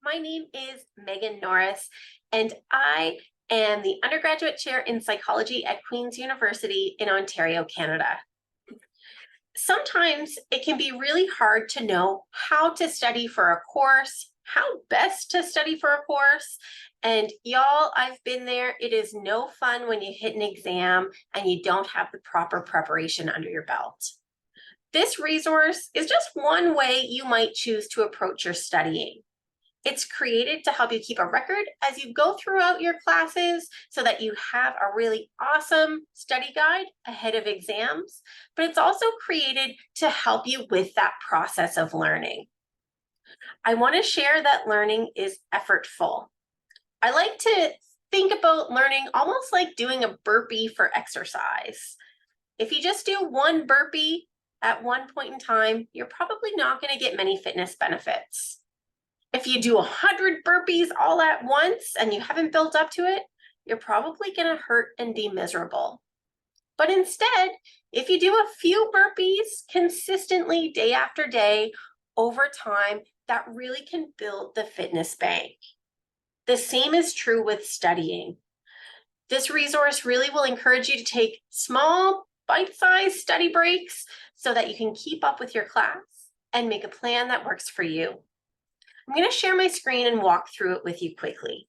My name is Megan Norris, and I am the undergraduate chair in psychology at Queen's University in Ontario, Canada. Sometimes it can be really hard to know how to study for a course, how best to study for a course. And y'all, I've been there. It is no fun when you hit an exam and you don't have the proper preparation under your belt. This resource is just one way you might choose to approach your studying. It's created to help you keep a record as you go throughout your classes so that you have a really awesome study guide ahead of exams, but it's also created to help you with that process of learning. I want to share that learning is effortful. I like to think about learning almost like doing a burpee for exercise. If you just do one burpee at one point in time, you're probably not going to get many fitness benefits. If you do 100 burpees all at once and you haven't built up to it, you're probably going to hurt and be miserable. But instead, if you do a few burpees consistently day after day over time, that really can build the fitness bank. The same is true with studying. This resource really will encourage you to take small, bite-sized study breaks so that you can keep up with your class and make a plan that works for you. I'm going to share my screen and walk through it with you quickly.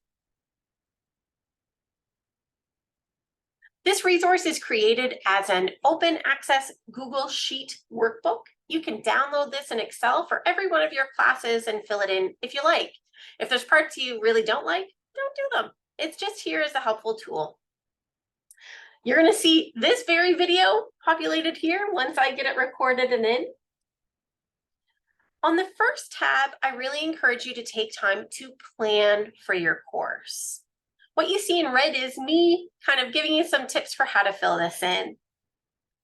This resource is created as an open access Google Sheet workbook. You can download this in Excel for every one of your classes and fill it in if you like. If there's parts you really don't like, don't do them. It's just here as a helpful tool. You're going to see this very video populated here once I get it recorded and in. On the first tab, I really encourage you to take time to plan for your course. What you see in red is me kind of giving you some tips for how to fill this in.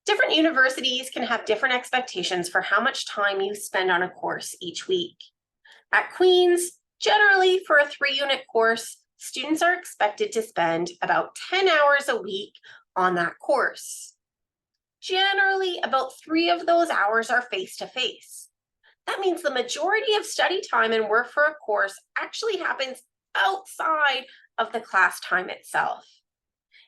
Different universities can have different expectations for how much time you spend on a course each week. At Queen's, generally for a 3-unit course, students are expected to spend about 10 hours a week on that course. Generally, about 3 of those hours are face-to-face. That means the majority of study time and work for a course actually happens outside of the class time itself.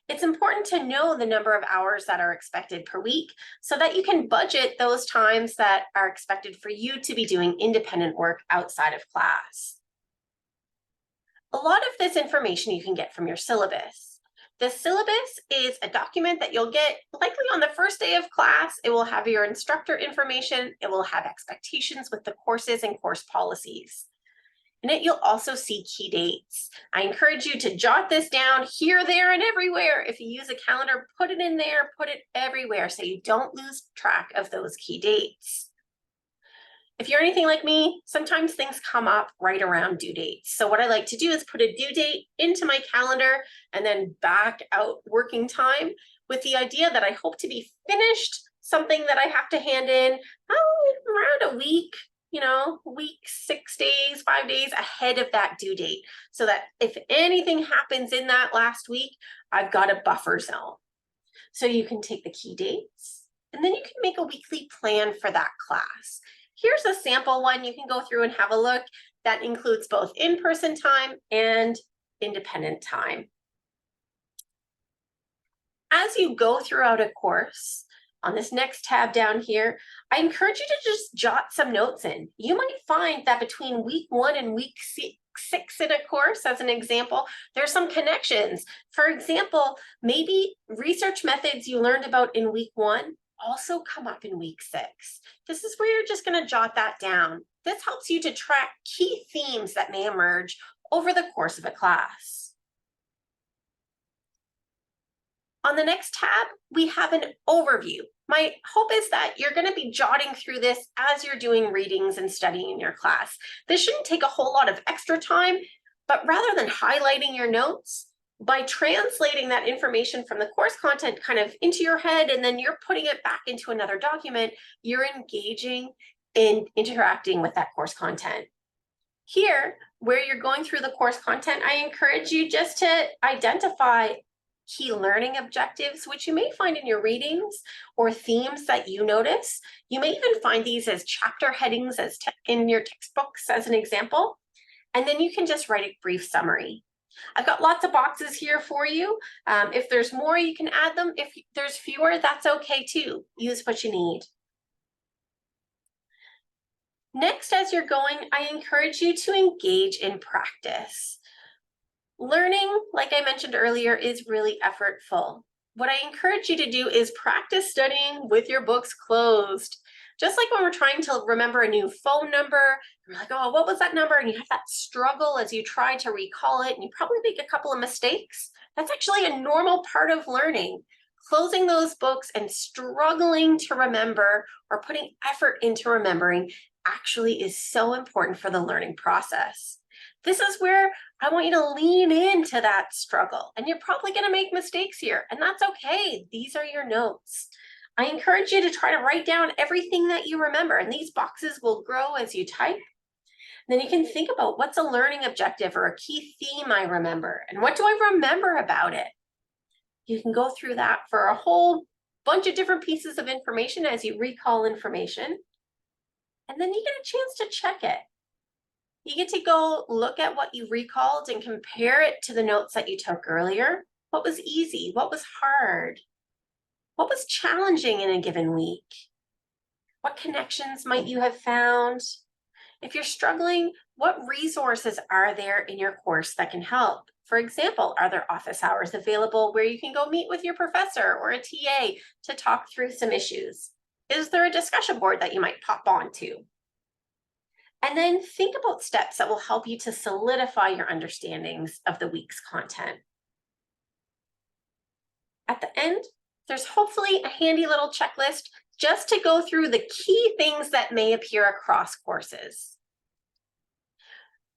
It's important to know the number of hours that are expected per week so that you can budget those times that are expected for you to be doing independent work outside of class. A lot of this information you can get from your syllabus. The syllabus is a document that you'll get likely on the first day of class. It will have your instructor information. It will have expectations with the courses and course policies. In it, you'll also see key dates. I encourage you to jot this down here, there, and everywhere. If you use a calendar, put it in there, put it everywhere so you don't lose track of those key dates. If you're anything like me, sometimes things come up right around due dates. So what I like to do is put a due date into my calendar and then back out working time with the idea that I hope to be finished something that I have to hand in around a week, week, 6 days, 5 days ahead of that due date. So that if anything happens in that last week, I've got a buffer zone. So you can take the key dates and then you can make a weekly plan for that class. Here's a sample one you can go through and have a look that includes both in-person time and independent time. As you go throughout a course, on this next tab down here, I encourage you to just jot some notes in. You might find that between week 1 and week 6 in a course, as an example, there's some connections. For example, maybe research methods you learned about in week 1 also come up in week 6. This is where you're just going to jot that down. This helps you to track key themes that may emerge over the course of a class. On the next tab, we have an overview. My hope is that you're going to be jotting through this as you're doing readings and studying in your class. This shouldn't take a whole lot of extra time, but rather than highlighting your notes, by translating that information from the course content kind of into your head and then you're putting it back into another document, you're engaging in interacting with that course content. Here, where you're going through the course content, I encourage you just to identify key learning objectives, which you may find in your readings, or themes that you notice. You may even find these as chapter headings in your textbooks as an example. And then you can just write a brief summary. I've got lots of boxes here for you. If there's more, you can add them. If there's fewer, that's okay too. Use what you need. Next, as you're going, I encourage you to engage in practice. Learning, like I mentioned earlier, is really effortful. What I encourage you to do is practice studying with your books closed. Just like when we're trying to remember a new phone number, you're like, oh, what was that number? And you have that struggle as you try to recall it, and you probably make a couple of mistakes. That's actually a normal part of learning. Closing those books and struggling to remember or putting effort into remembering actually is so important for the learning process. This is where I want you to lean into that struggle. And you're probably going to make mistakes here, and that's okay. These are your notes. I encourage you to try to write down everything that you remember, and these boxes will grow as you type. And then you can think about what's a learning objective or a key theme I remember, and what do I remember about it? You can go through that for a whole bunch of different pieces of information as you recall information. And then you get a chance to check it. You get to go look at what you recalled and compare it to the notes that you took earlier. What was easy? What was hard? What was challenging in a given week? What connections might you have found? If you're struggling, what resources are there in your course that can help? For example, are there office hours available where you can go meet with your professor or a TA to talk through some issues? Is there a discussion board that you might pop onto? And then think about steps that will help you to solidify your understandings of the week's content. At the end, there's hopefully a handy little checklist just to go through the key things that may appear across courses.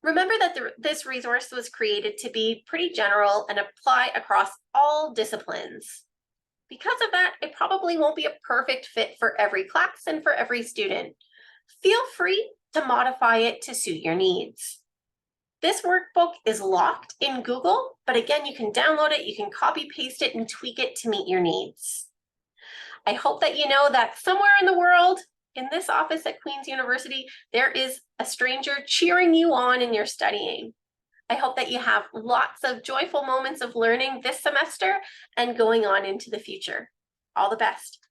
Remember that this resource was created to be pretty general and apply across all disciplines. Because of that, it probably won't be a perfect fit for every class and for every student. Feel free to modify it to suit your needs. This workbook is locked in Google, but again, you can download it, you can copy paste it and tweak it to meet your needs. I hope that you know that somewhere in the world, in this office at Queen's University, there is a stranger cheering you on in your studying. I hope that you have lots of joyful moments of learning this semester and going on into the future. All the best.